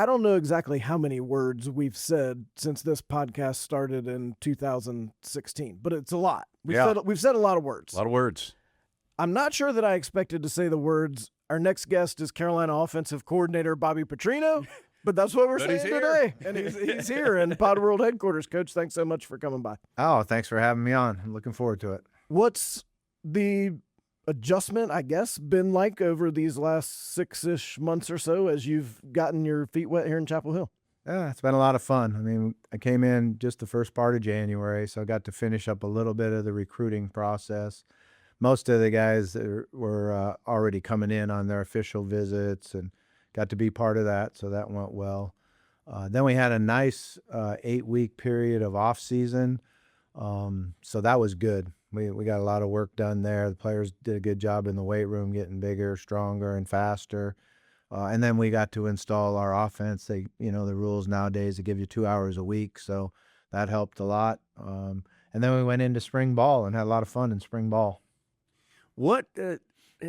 I don't know exactly how many words we've said since this podcast started in 2016, but it's a lot. Yeah. We've said a lot of A words. lot of words. I'm not sure that I expected to say the words, our next guest is Carolina offensive coordinator Bobby Petrino, but that's what we're But he's saying here. today. And he's here in Pod World headquarters. Coach, thanks so much for coming by. Oh, thanks for having me on. I'm looking forward to it. What's the adjustment, I guess, been like over these last 6-ish months or so as you've gotten your feet wet here in Chapel Hill? Yeah, it's been a lot of fun. I mean, I came in just the first part of January, so I got to finish up a little bit of the recruiting process. Most of the guys were already coming in on their official visits and got to be part of that, so that went well. Then we had a nice 8-week period of off season, so that was good. We got a lot of work done there. The players did a good job in the weight room, getting bigger, stronger, and faster. And then we got to install our offense. The rules nowadays, they give you 2 hours a week, so that helped a lot. And then we went into spring ball and had a lot of fun in spring ball. What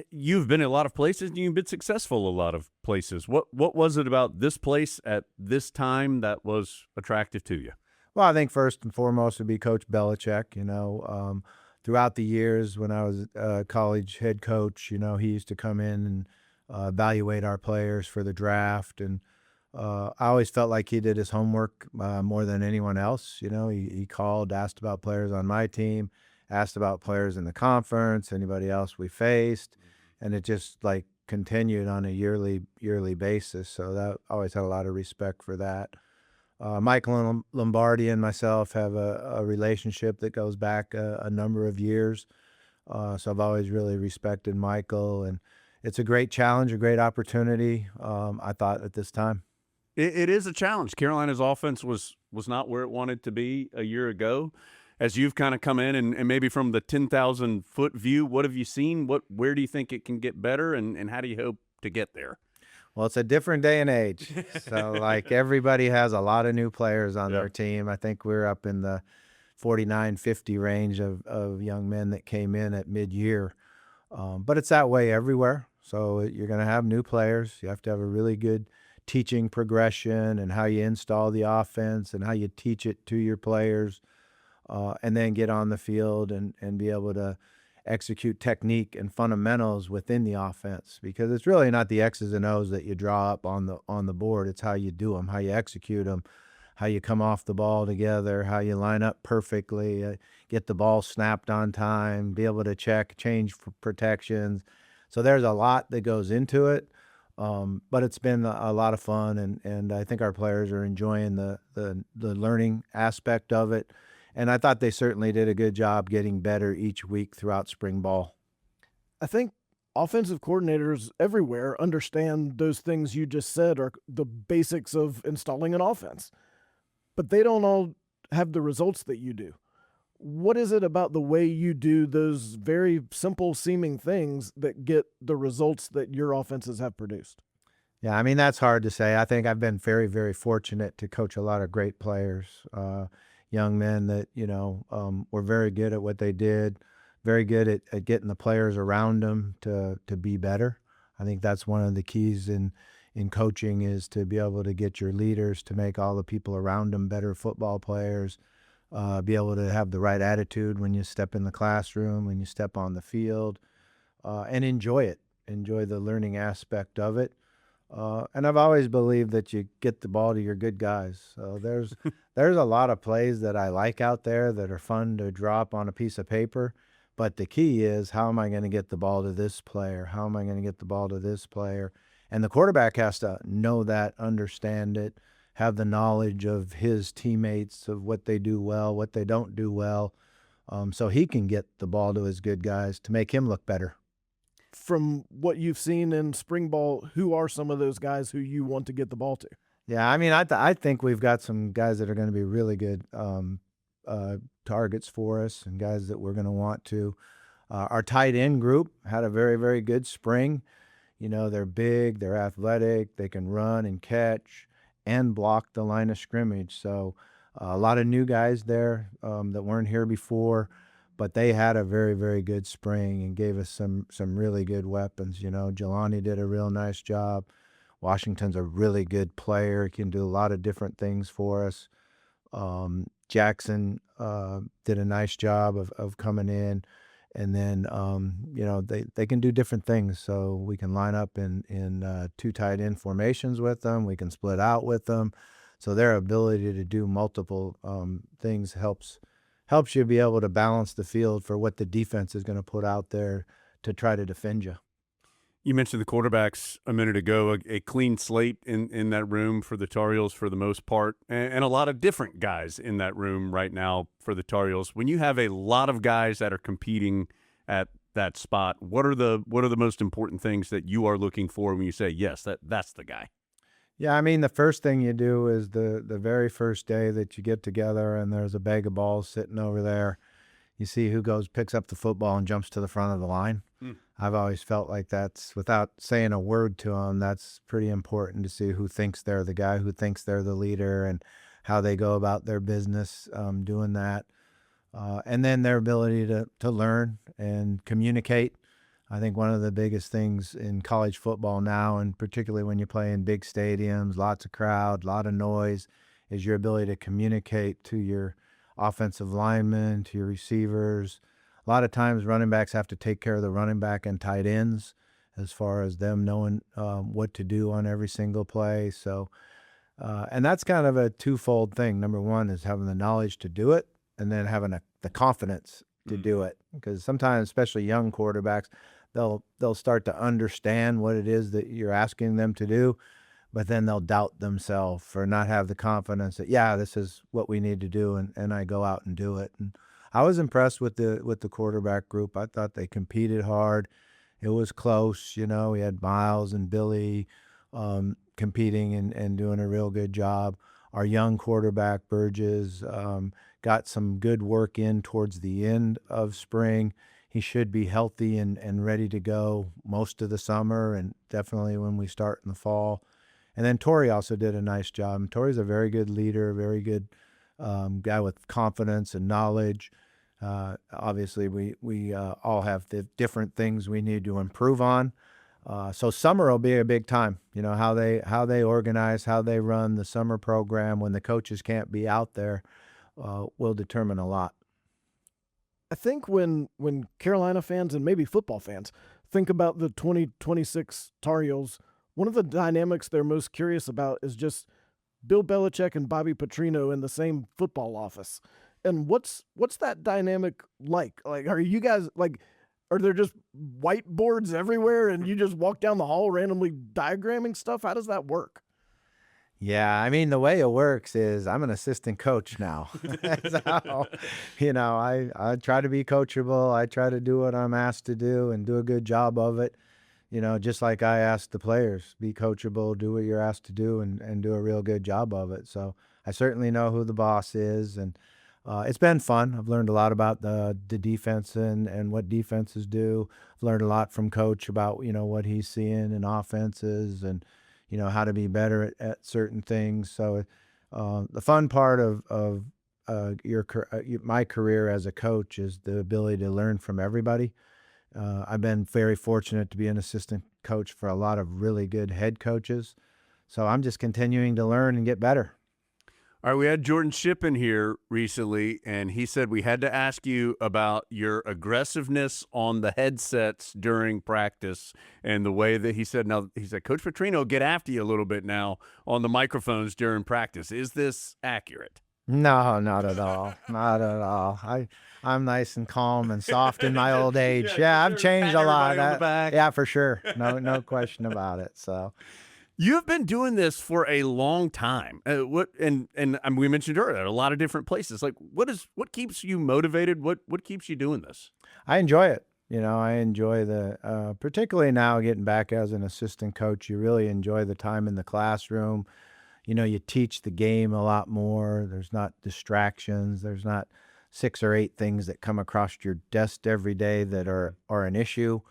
you've been a lot of places and you've been successful a lot of places. What was it about this place at this time that was attractive to you? Well, I think first and foremost would be Coach Belichick. Throughout the years when I was a college head coach, he used to come in and evaluate our players for the draft. And I always felt like he did his homework more than anyone else. He called, asked about players on my team, asked about players in the conference, anybody else we faced. And it just continued on a yearly basis. So that I always had a lot of respect for that. Michael Lombardi and myself have a relationship that goes back a number of years. So I've always really respected Michael, and it's a great challenge, a great opportunity, I thought, at this time. It is a challenge. Carolina's offense was not where it wanted to be a year ago. As you've kind of come in and maybe from the 10,000-foot view, what have you seen? Where do you think it can get better, and how do you hope to get there? Well, it's a different day and age. So, everybody has a lot of new players on their team. I think we're up in the 49, 50 range of young men that came in at mid-year. But it's that way everywhere. So you're going to have new players. You have to have a really good teaching progression and how you install the offense and how you teach it to your players, and then get on the field and be able to execute technique and fundamentals within the offense, because it's really not the X's and O's that you draw up on the board. It's how you do them, how you execute them, how you come off the ball together, how you line up perfectly, get the ball snapped on time, be able to change for protections. So there's a lot that goes into it, but it's been a lot of fun, and I think our players are enjoying the learning aspect of it. And I thought they certainly did a good job getting better each week throughout spring ball. I think offensive coordinators everywhere understand those things you just said are the basics of installing an offense, but they don't all have the results that you do. What is it about the way you do those very simple seeming things that get the results that your offenses have produced? Yeah, I mean, that's hard to say. I think I've been very, very fortunate to coach a lot of great players, young men that, were very good at what they did, very good at getting the players around them to be better. I think that's one of the keys in coaching, is to be able to get your leaders to make all the people around them better football players, be able to have the right attitude when you step in the classroom, when you step on the field, and enjoy the learning aspect of it. And I've always believed that you get the ball to your good guys. So there's a lot of plays that I like out there that are fun to drop on a piece of paper. But the key is, how am I going to get the ball to this player? How am I going to get the ball to this player? And the quarterback has to know that, understand it, have the knowledge of his teammates, of what they do well, what they don't do well, so he can get the ball to his good guys to make him look better. From what you've seen in spring ball, who are some of those guys who you want to get the ball to? Yeah, I mean, I think we've got some guys that are going to be really good targets for us, and guys that we're going to want to. Our tight end group had a very, very good spring. They're big, they're athletic, they can run and catch and block the line of scrimmage. So a lot of new guys there that weren't here before. But they had a very, very good spring and gave us some really good weapons. Jelani did a real nice job. Washington's a really good player. He can do a lot of different things for us. Jackson did a nice job of coming in. And then, they can do different things. So we can line up in two tight end formations with them. We can split out with them. So their ability to do multiple things helps you be able to balance the field for what the defense is going to put out there to try to defend you. You mentioned the quarterbacks a minute ago, a clean slate in that room for the Tar Heels for the most part, and a lot of different guys in that room right now for the Tar Heels. When you have a lot of guys that are competing at that spot, what are the most important things that you are looking for when you say, yes, that's the guy? Yeah, I mean, the first thing you do is the very first day that you get together and there's a bag of balls sitting over there, you see who picks up the football and jumps to the front of the line. I've always felt like that's, without saying a word to them, that's pretty important to see who thinks they're the guy, who thinks they're the leader, and how they go about their business doing that. And then their ability to learn and communicate. I think one of the biggest things in college football now, and particularly when you play in big stadiums, lots of crowd, a lot of noise, is your ability to communicate to your offensive linemen, to your receivers. A lot of times running backs have to take care of the running back and tight ends as far as them knowing what to do on every single play. So, and that's kind of a twofold thing. Number one is having the knowledge to do it, and then having the confidence to do it. Because sometimes, especially young quarterbacks, they'll start to understand what it is that you're asking them to do, but then they'll doubt themselves or not have the confidence that, yeah, this is what we need to do, and I go out and do it. And I was impressed with the quarterback group. I thought they competed hard. It was close. We had Miles and Billy competing and doing a real good job. Our young quarterback, Burgess, got some good work in towards the end of spring. He should be healthy and ready to go most of the summer, and definitely when we start in the fall. And then Torrey also did a nice job. And Torrey's a very good leader, very good guy with confidence and knowledge. Obviously, we all have the different things we need to improve on. So summer will be a big time. How they organize, how they run the summer program when the coaches can't be out there will determine a lot. I think when Carolina fans and maybe football fans think about the 2026 Tar Heels, one of the dynamics they're most curious about is just Bill Belichick and Bobby Petrino in the same football office. And what's that dynamic like? Like, are you guys are there just whiteboards everywhere and you just walk down the hall randomly diagramming stuff? How does that work? Yeah, I mean, the way it works is I'm an assistant coach now. So, I try to be coachable. I try to do what I'm asked to do and do a good job of it. Just like I ask the players, be coachable, do what you're asked to do, and do a real good job of it. So I certainly know who the boss is, and it's been fun. I've learned a lot about the defense and what defenses do. I've learned a lot from Coach about, what he's seeing in offenses and, how to be better at certain things. So the fun part of my career as a coach is the ability to learn from everybody. I've been very fortunate to be an assistant coach for a lot of really good head coaches. So I'm just continuing to learn and get better. All right, we had Jordan Shippen here recently, and he said we had to ask you about your aggressiveness on the headsets during practice and the way that he said, Coach Petrino, get after you a little bit now on the microphones during practice. Is this accurate? No, not at all. Not at all. I'm nice and calm and soft in my old age. Yeah, I've changed a lot. Yeah, for sure. No question about it. So. You've been doing this for a long time. We mentioned earlier a lot of different places. Like, what keeps you motivated? What keeps you doing this? I enjoy it. I enjoy particularly now getting back as an assistant coach. You really enjoy the time in the classroom. You teach the game a lot more. There's not distractions. There's not 6 or 8 things that come across your desk every day that are an issue.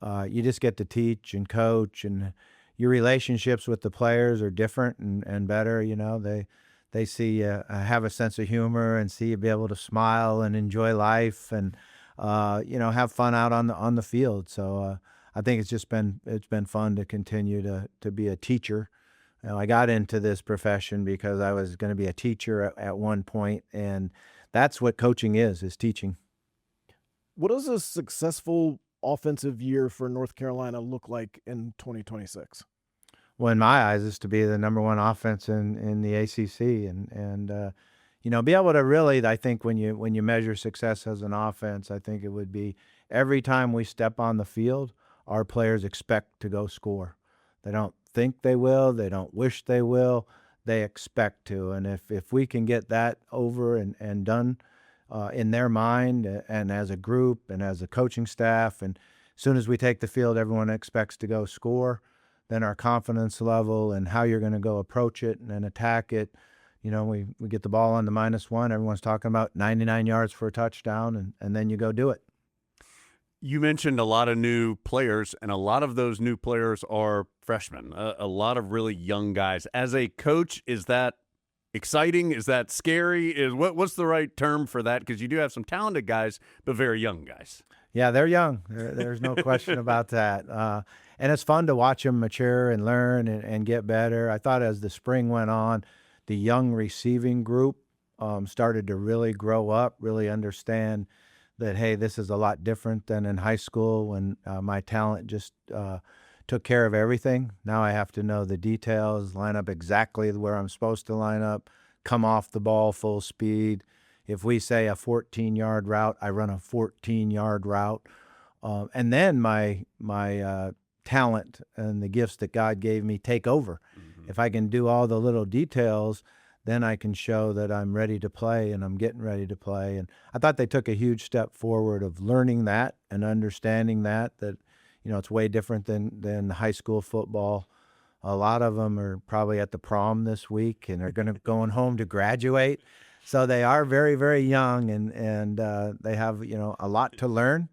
You just get to teach and coach, and your relationships with the players are different and better. They see you have a sense of humor and see you be able to smile and enjoy life and have fun out on the field. So I think it's been fun to continue to be a teacher. I got into this profession because I was going to be a teacher at one point, and that's what coaching is teaching. What does a successful offensive year for North Carolina look like in 2026? Well, in my eyes, is to be the number one offense in the ACC, and be able to really. I think when you measure success as an offense, I think it would be every time we step on the field, our players expect to go score. They don't think they will. They don't wish they will. They expect to, and if we can get that over and done in their mind and as a group and as a coaching staff, and as soon as we take the field, everyone expects to go score. Then our confidence level and how you're going to go approach it and attack it. We get the ball on the -1. Everyone's talking about 99 yards for a touchdown, and then you go do it. You mentioned a lot of new players, and a lot of those new players are freshmen, a lot of really young guys. As a coach, is that exciting? Is that scary? What's the right term for that? Because you do have some talented guys, but very young guys. Yeah, they're young. There's no question about that. And it's fun to watch them mature and learn and get better. I thought as the spring went on, the young receiving group started to really grow up, really understand that, hey, this is a lot different than in high school when my talent just took care of everything. Now I have to know the details, line up exactly where I'm supposed to line up, come off the ball full speed. If we say a 14-yard route, I run a 14-yard route. And then my talent and the gifts that God gave me take over. Mm-hmm. If I can do all the little details, then I can show that I'm ready to play and I'm getting ready to play. And I thought they took a huge step forward of learning that and understanding that it's way different than high school football. A lot of them are probably at the prom this week and are going home to graduate. So they are very, very young and they have, a lot to learn.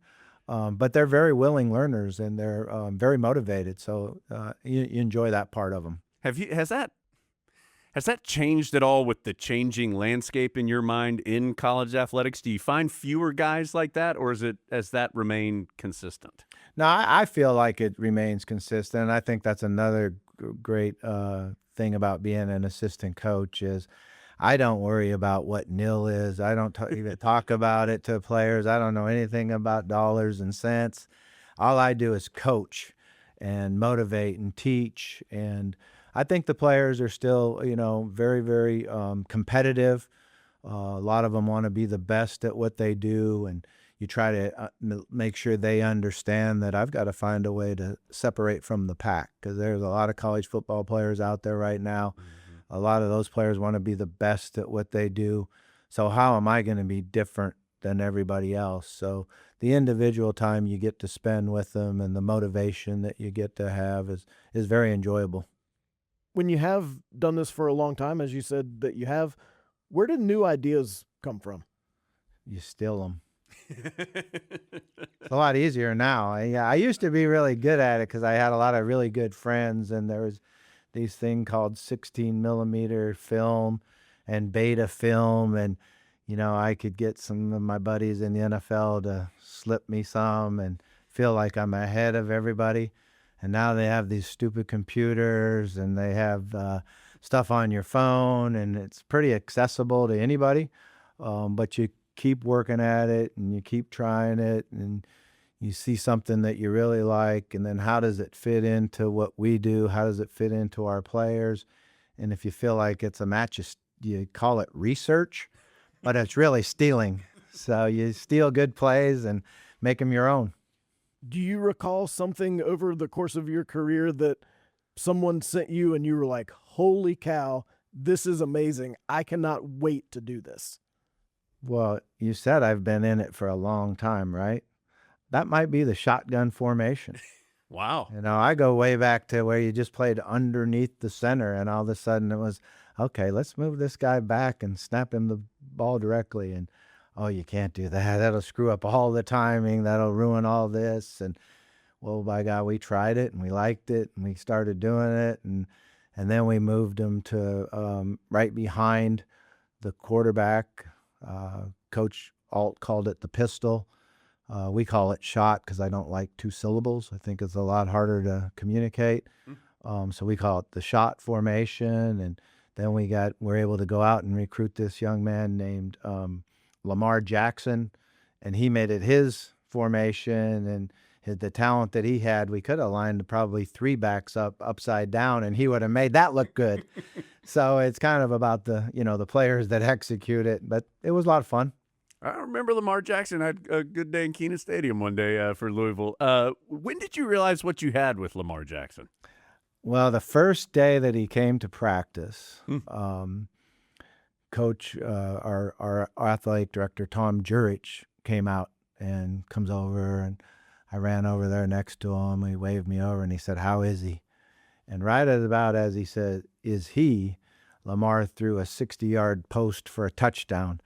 But they're very willing learners and they're very motivated. So you enjoy that part of them. Has that changed at all with the changing landscape in your mind in college athletics? Do you find fewer guys like that, or has that remained consistent? No, I feel like it remains consistent. I think that's another great thing about being an assistant coach is I don't worry about what nil is. I don't even talk about it to players. I don't know anything about dollars and cents. All I do is coach and motivate and teach. And I think the players are still, very, very competitive. A lot of them want to be the best at what they do. And you try to make sure they understand that I've got to find a way to separate from the pack because there's a lot of college football players out there right now. Mm-hmm. A lot of those players want to be the best at what they do. So how am I going to be different than everybody else? So the individual time you get to spend with them and the motivation that you get to have is very enjoyable. When you have done this for a long time, as you said that you have, where did new ideas come from? You steal them. It's a lot easier now. I used to be really good at it because I had a lot of really good friends, and there was these thing called 16 millimeter film and beta film. And, I could get some of my buddies in the NFL to slip me some and feel like I'm ahead of everybody. And now they have these stupid computers and they have stuff on your phone and it's pretty accessible to anybody. But you keep working at it and you keep trying it and you see something that you really like, and then how does it fit into what we do? How does it fit into our players? And if you feel like it's a match, you call it research, but it's really stealing. So you steal good plays and make them your own. Do you recall something over the course of your career that someone sent you and you were like, holy cow, this is amazing. I cannot wait to do this? Well, you said I've been in it for a long time, right? That might be the shotgun formation. Wow. I go way back to where you just played underneath the center and all of a sudden it was, okay, let's move this guy back and snap him the ball directly. And, oh, you can't do that. That'll screw up all the timing. That'll ruin all this. And, well, by God, we tried it and we liked it and we started doing it. And then we moved him to right behind the quarterback. Coach Alt called it the pistol. We call it shot because I don't like 2 syllables. I think it's a lot harder to communicate. So we call it the shot formation. And then we're able to go out and recruit this young man named Lamar Jackson, and he made it his formation. And the talent that he had, we could have lined probably 3 backs upside down, and he would have made that look good. So it's kind of about the players that execute it, but it was a lot of fun. I remember Lamar Jackson had a good day in Kenan Stadium one day for Louisville. When did you realize what you had with Lamar Jackson? Well, the first day that he came to practice, Coach, our athletic director, Tom Jurich, came out and comes over, and I ran over there next to him. He waved me over, and he said, "How is he?" And right at about as he said, "Is he?" Lamar threw a 60-yard post for a touchdown.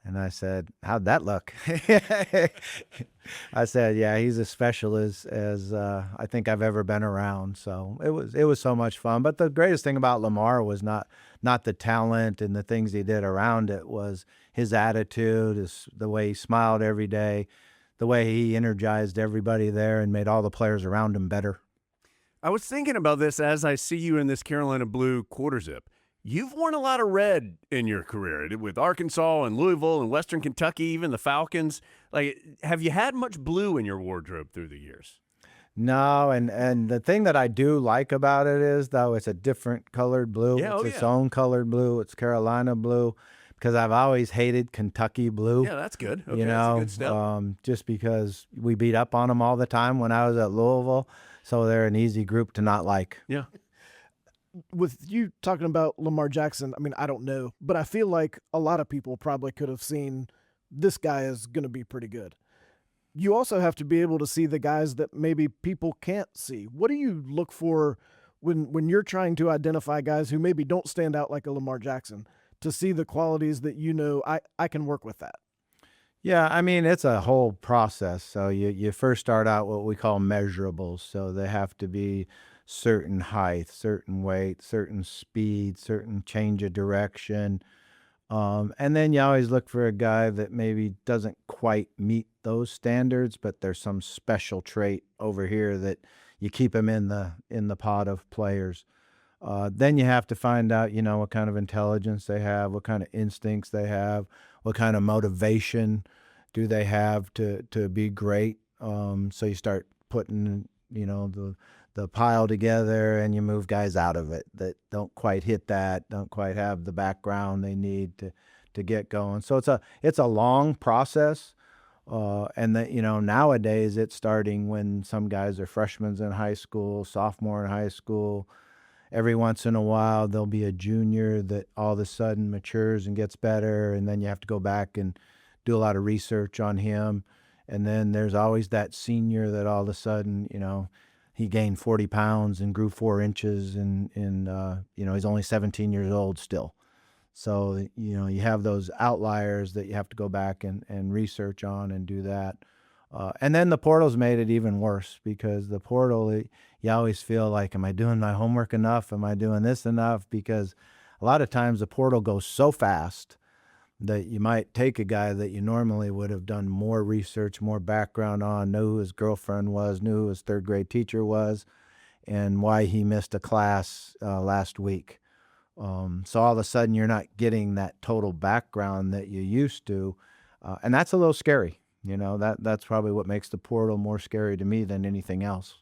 And I said, "How'd that look?" I said, "Yeah, he's as special as I think I've ever been around." So it was so much fun. But the greatest thing about Lamar was not the talent and the things he did around it, was his attitude, the way he smiled every day, the way he energized everybody there and made all the players around him better. I was thinking about this as I see you in this Carolina blue quarter zip. You've worn a lot of red in your career with Arkansas and Louisville and Western Kentucky, even the Falcons. Like, have you had much blue in your wardrobe through the years? No, and the thing that I do like about it is, though, it's a different colored blue. Yeah, It's its own colored blue. It's Carolina blue, because I've always hated Kentucky blue. Yeah, that's good. Okay, You know, that's a good step. just because we beat up on them all the time when I was at Louisville, so they're an easy group to not like. Yeah. With you talking about Lamar Jackson, I mean, I don't know, but I feel like a lot of people probably could have seen this guy is going to be pretty good. You also have to be able to see the guys that maybe people can't see. What do you look for when you're trying to identify guys who maybe don't stand out like a Lamar Jackson, to see the qualities that I can work with that? Yeah, I mean, it's a whole process. So you first start out what we call measurables. So they have to be certain height, certain weight, certain speed, certain change of direction. And then you always look for a guy that maybe doesn't quite meet those standards, but there's some special trait over here that you keep him in the pot of players. Then you have to find out, what kind of intelligence they have, what kind of instincts they have, what kind of motivation do they have to be great. So you start putting, the pile together, and you move guys out of it that don't quite hit that, don't quite have the background they need to get going. So it's a long process. And that, nowadays it's starting when some guys are freshmen in high school, sophomore in high school. Every once in a while, there'll be a junior that all of a sudden matures and gets better, and then you have to go back and do a lot of research on him. And then there's always that senior that all of a sudden, he gained 40 pounds and grew 4 inches, and he's only 17 years old still. So, you have those outliers that you have to go back and research on and do that. And then the portal's made it even worse, because the portal, you always feel like, am I doing my homework enough? Am I doing this enough? Because a lot of times the portal goes so fast that you might take a guy that you normally would have done more research, more background on, knew who his girlfriend was, knew who his third grade teacher was, and why he missed a class last week. So all of a sudden you're not getting that total background that you used to. And that's a little scary. That's probably what makes the portal more scary to me than anything else.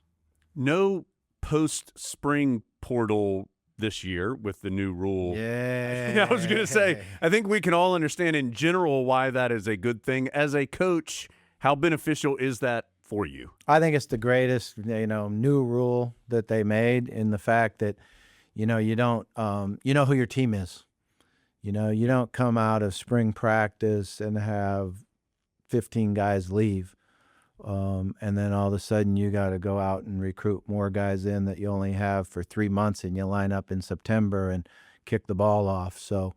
No post-spring portal this year with the new rule. Yeah. I was going to say, I think we can all understand in general why that is a good thing. As a coach, how beneficial is that for you? I think it's the greatest, new rule that they made, in the fact that, you don't, who your team is. You don't come out of spring practice and have 15 guys leave. And then all of a sudden you got to go out and recruit more guys in that you only have for 3 months, and you line up in September and kick the ball off. So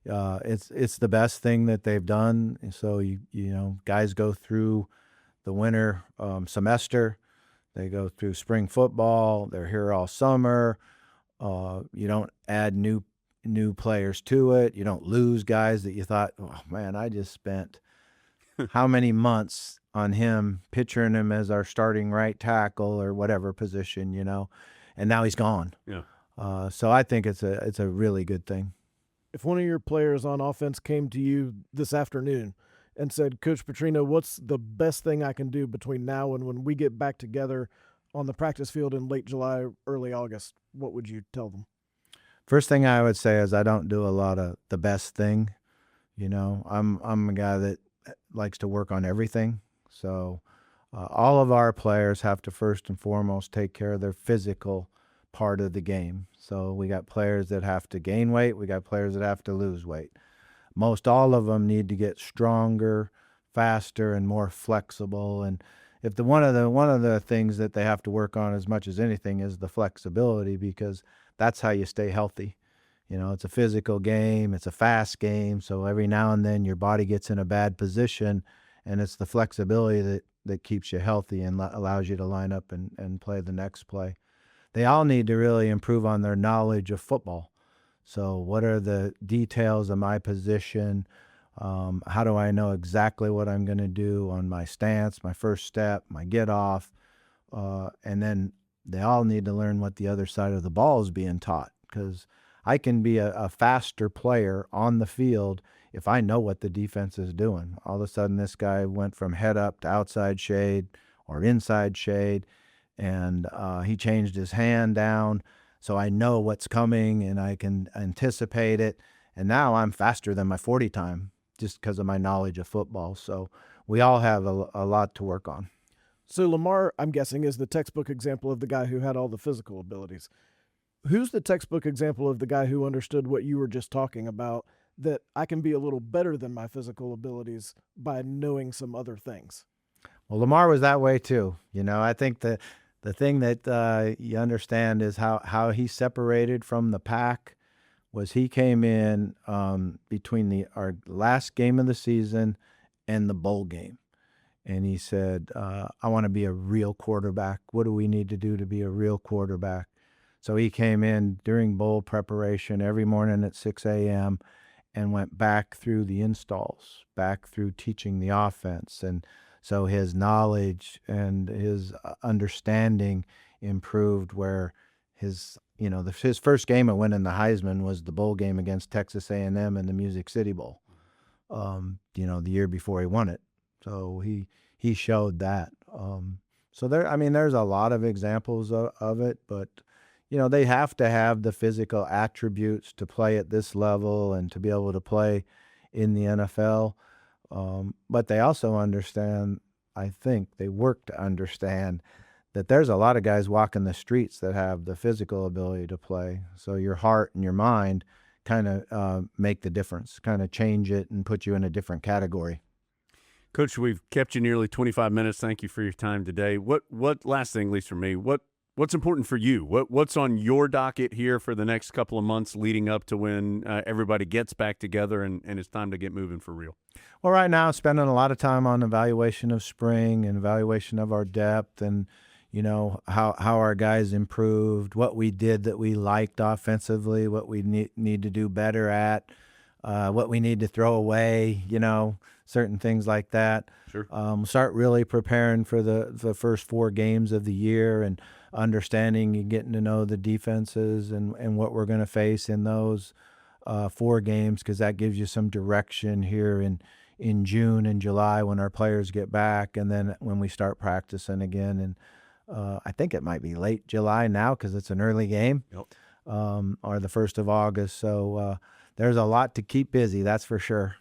it's the best thing that they've done. So guys go through the winter semester, they go through spring football, they're here all summer. You don't add new players to it. You don't lose guys that you thought, oh man, I just spent how many months on him, picturing him as our starting right tackle or whatever position, and now he's gone. Yeah. So I think it's a really good thing. If one of your players on offense came to you this afternoon and said, Coach Petrino, what's the best thing I can do between now and when we get back together on the practice field in late July, early August, what would you tell them? First thing I would say is I don't do a lot of the best thing. I'm a guy that likes to work on everything. So all of our players have to first and foremost take care of their physical part of the game. So we got players that have to gain weight. We got players that have to lose weight. Most all of them need to get stronger, faster, and more flexible. And if one of the things that they have to work on as much as anything is the flexibility, because that's how you stay healthy. It's a physical game. It's a fast game. So every now and then your body gets in a bad position, and it's the flexibility that keeps you healthy and allows you to line up and play the next play. They all need to really improve on their knowledge of football. So what are the details of my position? How do I know exactly what I'm going to do on my stance, my first step, my get off? And then they all need to learn what the other side of the ball is being taught, because I can be a faster player on the field if I know what the defense is doing. All of a sudden, this guy went from head up to outside shade or inside shade, and he changed his hand down, so I know what's coming and I can anticipate it. And now I'm faster than my 40 time just because of my knowledge of football. So we all have a lot to work on. So Lamar, I'm guessing, is the textbook example of the guy who had all the physical abilities. Who's the textbook example of the guy who understood what you were just talking about, that I can be a little better than my physical abilities by knowing some other things? Well, Lamar was that way too. I think the thing that you understand is how he separated from the pack was he came in between our last game of the season and the bowl game. And he said, I want to be a real quarterback. What do we need to do to be a real quarterback? So he came in during bowl preparation every morning at 6 a.m. and went back through the installs, back through teaching the offense. And so his knowledge and his understanding improved, where his first game of winning the Heisman was the bowl game against Texas A&M in the Music City Bowl, the year before he won it. So he showed that. So there's a lot of examples of it, but they have to have the physical attributes to play at this level and to be able to play in the NFL. But they also understand, I think they work to understand, that there's a lot of guys walking the streets that have the physical ability to play. So your heart and your mind kind of make the difference, kind of change it and put you in a different category. Coach, we've kept you nearly 25 minutes. Thank you for your time today. What last thing, at least for me, what's important for you? What's on your docket here for the next couple of months leading up to when everybody gets back together and it's time to get moving for real? Well, right now, spending a lot of time on evaluation of spring and evaluation of our depth and, how our guys improved, what we did that we liked offensively, what we need to do better at, what we need to throw away, certain things like that. Sure. Start really preparing for the first 4 games of the year and understanding and getting to know the defenses and what we're going to face in those 4 games, because that gives you some direction here in June and July when our players get back, and then when we start practicing again. And I think it might be late July now because it's an early game. Yep. Or the 1st of August. So there's a lot to keep busy, that's for sure.